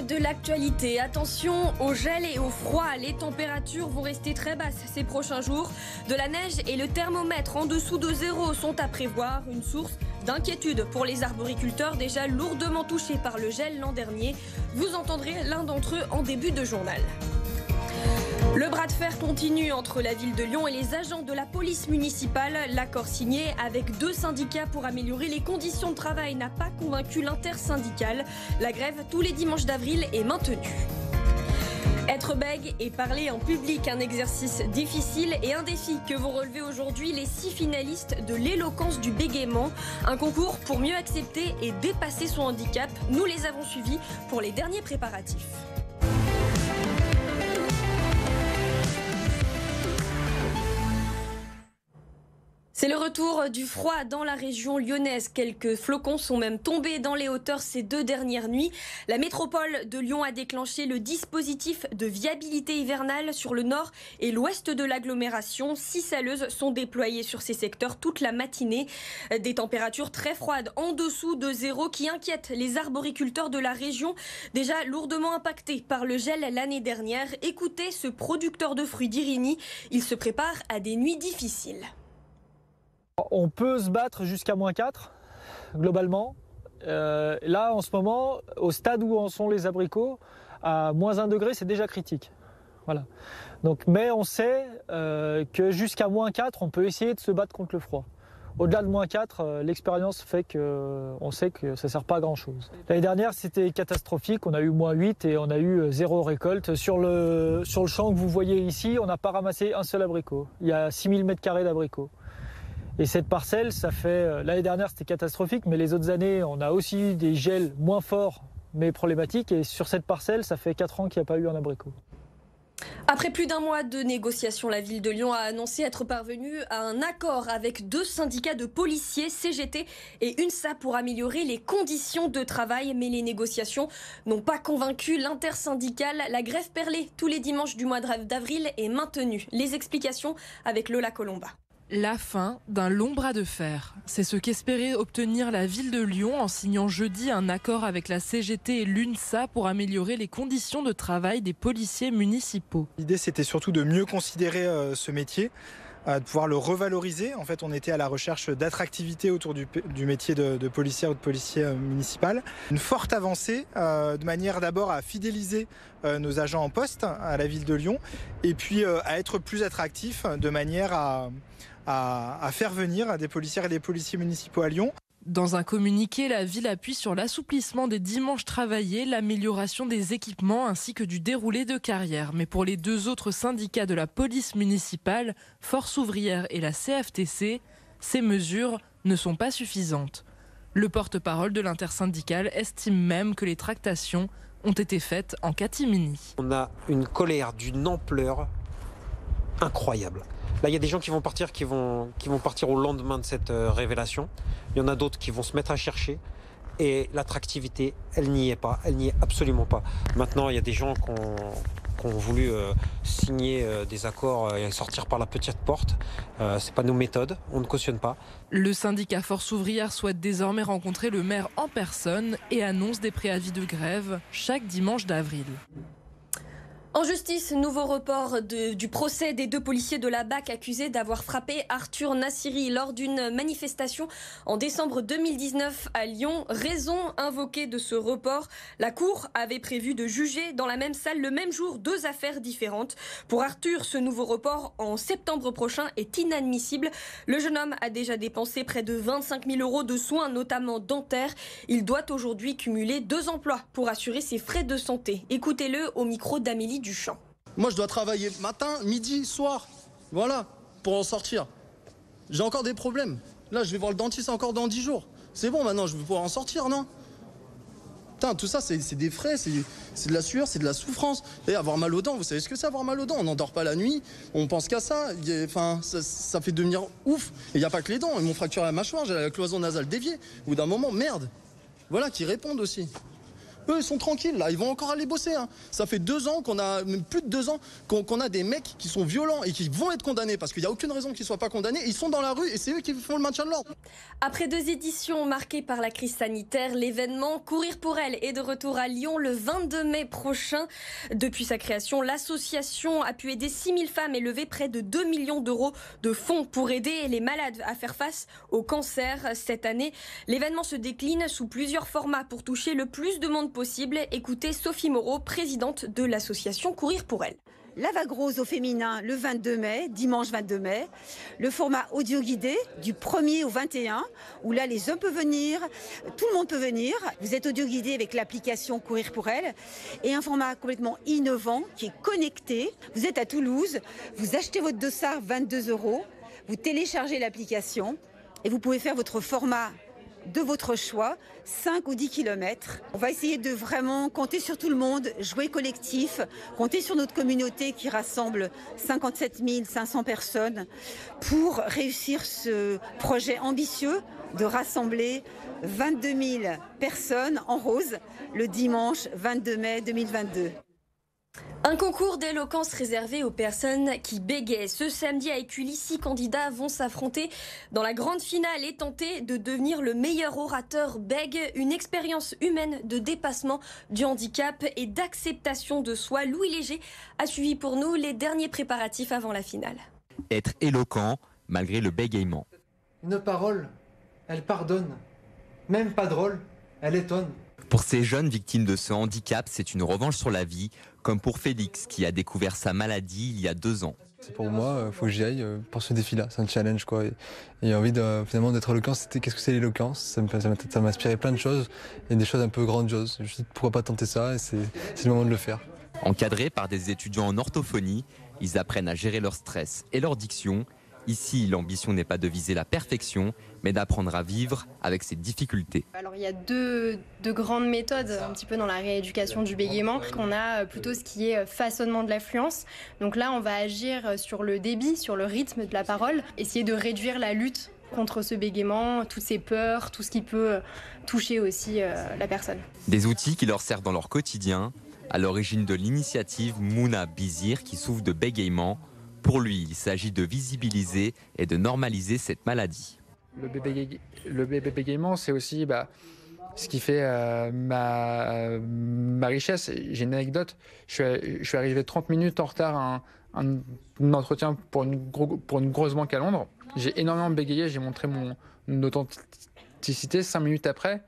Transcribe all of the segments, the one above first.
de l'actualité. Attention au gel et au froid. Les températures vont rester très basses ces prochains jours. De la neige et le thermomètre en dessous de zéro sont à prévoir. Une source d'inquiétude pour les arboriculteurs déjà lourdement touchés par le gel l'an dernier. Vous entendrez l'un d'entre eux en début de journal. Le bras de fer continue entre la ville de Lyon et les agents de la police municipale. L'accord signé avec 2 syndicats pour améliorer les conditions de travail n'a pas convaincu l'intersyndicale. La grève tous les dimanches d'avril est maintenue. Être bègue et parler en public, un exercice difficile et un défi que vont relever aujourd'hui les 6 finalistes de l'éloquence du bégaiement. Un concours pour mieux accepter et dépasser son handicap. Nous les avons suivis pour les derniers préparatifs. C'est le retour du froid dans la région lyonnaise. Quelques flocons sont même tombés dans les hauteurs ces 2 dernières nuits. La métropole de Lyon a déclenché le dispositif de viabilité hivernale sur le nord et l'ouest de l'agglomération. 6 saleuses sont déployées sur ces secteurs toute la matinée. Des températures très froides en dessous de zéro qui inquiètent les arboriculteurs de la région, déjà lourdement impactés par le gel l'année dernière. Écoutez ce producteur de fruits d'Irigny, il se prépare à des nuits difficiles. On peut se battre jusqu'à -4, globalement. Là, en ce moment, au stade où en sont les abricots, à -1 degré, c'est déjà critique. Voilà. Donc, mais on sait que jusqu'à -4, on peut essayer de se battre contre le froid. Au-delà de -4, l'expérience fait qu'on sait que ça ne sert pas à grand-chose. L'année dernière, c'était catastrophique. On a eu -8 et on a eu 0 récolte. Sur le champ que vous voyez ici, on n'a pas ramassé un seul abricot. Il y a 6000 m² d'abricots. Et cette parcelle, ça fait... L'année dernière, c'était catastrophique, mais les autres années, on a aussi eu des gels moins forts, mais problématiques. Et sur cette parcelle, ça fait 4 ans qu'il n'y a pas eu un abricot. Après plus d'1 mois de négociations, la ville de Lyon a annoncé être parvenue à un accord avec 2 syndicats de policiers, CGT et UNSA, pour améliorer les conditions de travail. Mais les négociations n'ont pas convaincu l'intersyndicale. La grève perlée tous les dimanches du mois d'avril est maintenue. Les explications avec Lola Colomba. La fin d'un long bras de fer. C'est ce qu'espérait obtenir la ville de Lyon en signant jeudi un accord avec la CGT et l'UNSA pour améliorer les conditions de travail des policiers municipaux. L'idée, c'était surtout de mieux considérer ce métier, de pouvoir le revaloriser. En fait, on était à la recherche d'attractivité autour du métier de policière ou de policier municipal. Une forte avancée de manière d'abord à fidéliser nos agents en poste à la ville de Lyon et puis à être plus attractif de manière à faire venir des policières et des policiers municipaux à Lyon. Dans un communiqué, la ville appuie sur l'assouplissement des dimanches travaillés, l'amélioration des équipements ainsi que du déroulé de carrière. Mais pour les 2 autres syndicats de la police municipale, Force ouvrière et la CFTC, ces mesures ne sont pas suffisantes. Le porte-parole de l'intersyndicale estime même que les tractations ont été faites en catimini. On a une colère d'une ampleur incroyable. Là, il y a des gens qui vont partir au lendemain de cette révélation. Il y en a d'autres qui vont se mettre à chercher. Et l'attractivité, elle n'y est pas. Elle n'y est absolument pas. Maintenant, il y a des gens qui ont voulu signer des accords et sortir par la petite porte. C'est pas nos méthodes. On ne cautionne pas. Le syndicat Force ouvrière souhaite désormais rencontrer le maire en personne et annonce des préavis de grève chaque dimanche d'avril. En justice, nouveau report du procès des 2 policiers de la BAC accusés d'avoir frappé Arthur Nassiri lors d'une manifestation en décembre 2019 à Lyon. Raison invoquée de ce report, la Cour avait prévu de juger dans la même salle le même jour 2 affaires différentes. Pour Arthur, ce nouveau report en septembre prochain est inadmissible. Le jeune homme a déjà dépensé près de 25 000 € de soins, notamment dentaires. Il doit aujourd'hui cumuler 2 emplois pour assurer ses frais de santé. Écoutez-le au micro d'Amélie Duchamp. Moi, je dois travailler matin, midi, soir. Voilà, pour en sortir. J'ai encore des problèmes. Là, je vais voir le dentiste encore dans 10 jours. C'est bon, maintenant, je vais pouvoir en sortir, non? Putain, tout ça, c'est des frais, c'est de la sueur, c'est de la souffrance. Et avoir mal aux dents, vous savez ce que c'est avoir mal aux dents? On n'endort pas la nuit, on pense qu'à ça. Enfin, ça fait devenir ouf. Et il n'y a pas que les dents. Ils m'ont fracturé la mâchoire, j'ai la cloison nasale déviée. Au bout d'un moment, merde. Voilà, qu'ils répondent aussi. Eux, ils sont tranquilles, là. Ils vont encore aller bosser. Hein. Ça fait 2 ans qu'on a, même plus de 2 ans, qu'on a des mecs qui sont violents et qui vont être condamnés parce qu'il n'y a aucune raison qu'ils ne soient pas condamnés. Ils sont dans la rue et c'est eux qui font le maintien de l'ordre. Après 2 éditions marquées par la crise sanitaire, l'événement Courir pour elle est de retour à Lyon le 22 mai prochain. Depuis sa création, l'association a pu aider 6000 femmes et lever près de 2 millions d'euros de fonds pour aider les malades à faire face au cancer. Cette année, l'événement se décline sous plusieurs formats pour toucher le plus de monde possible. Écoutez Sophie Moreau, présidente de l'association Courir pour elle. La vague rose au féminin le 22 mai, dimanche 22 mai. Le format audio guidé du 1er au 21, où là les hommes peuvent venir, tout le monde peut venir. Vous êtes audio guidé avec l'application Courir pour elle. Et un format complètement innovant qui est connecté. Vous êtes à Toulouse, vous achetez votre dossard 22 €, vous téléchargez l'application et vous pouvez faire votre format de votre choix, 5 ou 10 km. On va essayer de vraiment compter sur tout le monde, jouer collectif, compter sur notre communauté qui rassemble 57 500 personnes pour réussir ce projet ambitieux de rassembler 22 000 personnes en rose le dimanche 22 mai 2022. Un concours d'éloquence réservé aux personnes qui bégayent. Ce samedi à Écully, 6 candidats vont s'affronter dans la grande finale et tenter de devenir le meilleur orateur bègue. Une expérience humaine de dépassement du handicap et d'acceptation de soi. Louis Léger a suivi pour nous les derniers préparatifs avant la finale. Être éloquent malgré le bégaiement. Une parole, elle pardonne. Même pas drôle, elle étonne. Pour ces jeunes victimes de ce handicap, c'est une revanche sur la vie, comme pour Félix qui a découvert sa maladie il y a 2 ans. Pour moi, il faut que j'y aille pour ce défi-là, c'est un challenge quoi. Et envie finalement d'être éloquent, qu'est-ce que c'est l'éloquence ? Ça m'a inspiré plein de choses et des choses un peu grandioses. Je me suis dit pourquoi pas tenter ça et c'est le moment de le faire. Encadrés par des étudiants en orthophonie, ils apprennent à gérer leur stress et leur diction. Ici, l'ambition n'est pas de viser la perfection, mais d'apprendre à vivre avec ses difficultés. Alors il y a deux grandes méthodes un petit peu dans la rééducation du bégaiement. On a plutôt ce qui est façonnement de l'affluence. Donc là, on va agir sur le débit, sur le rythme de la parole, essayer de réduire la lutte contre ce bégaiement, toutes ces peurs, tout ce qui peut toucher aussi la personne. Des outils qui leur servent dans leur quotidien. À l'origine de l'initiative, Mouna Bizir, qui souffre de bégaiement. Pour lui, il s'agit de visibiliser et de normaliser cette maladie. Le bégaiement, c'est aussi ce qui fait ma richesse. J'ai une anecdote. Je suis arrivé 30 minutes en retard à un entretien pour une grosse banque à Londres. J'ai énormément bégayé, j'ai montré mon authenticité. 5 minutes après,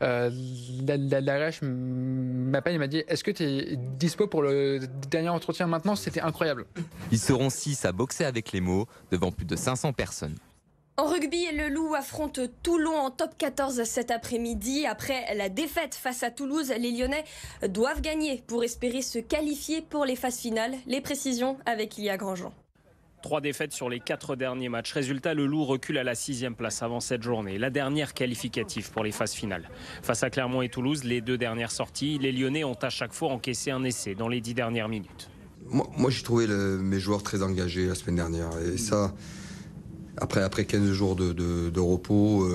l'ARH m'appelle et m'a dit « Est-ce que tu es dispo pour le dernier entretien maintenant ?» C'était incroyable. Ils seront 6 à boxer avec les mots devant plus de 500 personnes. En rugby, le Loup affronte Toulon en top 14 cet après-midi. Après la défaite face à Toulouse, les Lyonnais doivent gagner pour espérer se qualifier pour les phases finales. Les précisions avec Ilia Grandjean. 3 défaites sur les 4 derniers matchs. Résultat, le Loup recule à la 6e place avant cette journée. La dernière qualificative pour les phases finales. Face à Clermont et Toulouse, les 2 dernières sorties, les Lyonnais ont à chaque fois encaissé un essai dans les 10 dernières minutes. Moi j'ai trouvé mes joueurs très engagés la semaine dernière. Et ça, après 15 jours de repos,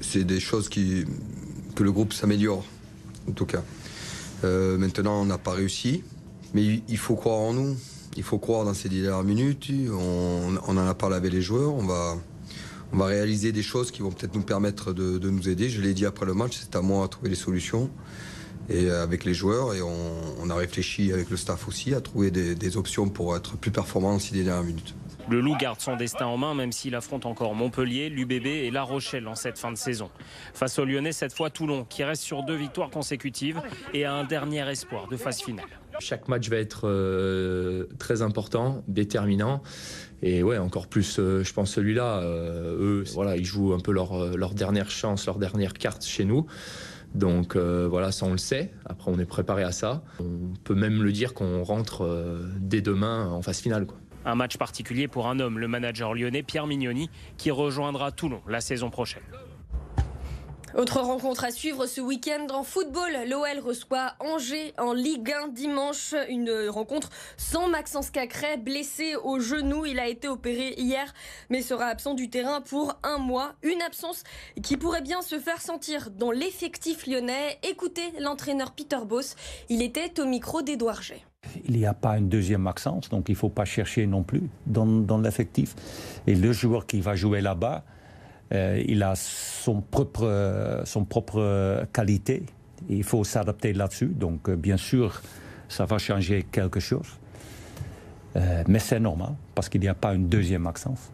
c'est des choses que le groupe s'améliore, en tout cas. Maintenant, on n'a pas réussi, mais il faut croire en nous. Il faut croire dans ces 10 dernières minutes. On en a parlé avec les joueurs. On va réaliser des choses qui vont peut-être nous permettre de nous aider. Je l'ai dit après le match, c'est à moi à trouver les solutions. Et avec les joueurs, et on a réfléchi avec le staff aussi à trouver des options pour être plus performant dans ces 10 dernières minutes. Le Loup garde son destin en main, même s'il affronte encore Montpellier, l'UBB et La Rochelle en cette fin de saison. Face aux Lyonnais, cette fois Toulon, qui reste sur 2 victoires consécutives et a un dernier espoir de phase finale. Chaque match va être très important, déterminant. Et ouais, encore plus, je pense, celui-là. Eux, voilà, ils jouent un peu leur dernière chance, leur dernière carte chez nous. Donc voilà, ça on le sait. Après, on est préparé à ça. On peut même le dire qu'on rentre dès demain en phase finale, quoi. Un match particulier pour un homme, le manager lyonnais Pierre Mignoni, qui rejoindra Toulon la saison prochaine. Autre rencontre à suivre ce week-end en football. L'OL reçoit Angers en Ligue 1 dimanche. Une rencontre sans Maxence Cacré, blessé au genou. Il a été opéré hier, mais sera absent du terrain pour 1 mois. Une absence qui pourrait bien se faire sentir dans l'effectif lyonnais. Écoutez l'entraîneur Peter Bosz. Il était au micro d'Édouard G. Il n'y a pas une deuxième Maxence, donc il ne faut pas chercher non plus dans l'effectif. Et le joueur qui va jouer là-bas, il a son propre qualité. Il faut s'adapter là-dessus. Donc, bien sûr, ça va changer quelque chose. Mais c'est normal, parce qu'il n'y a pas une deuxième Maxence.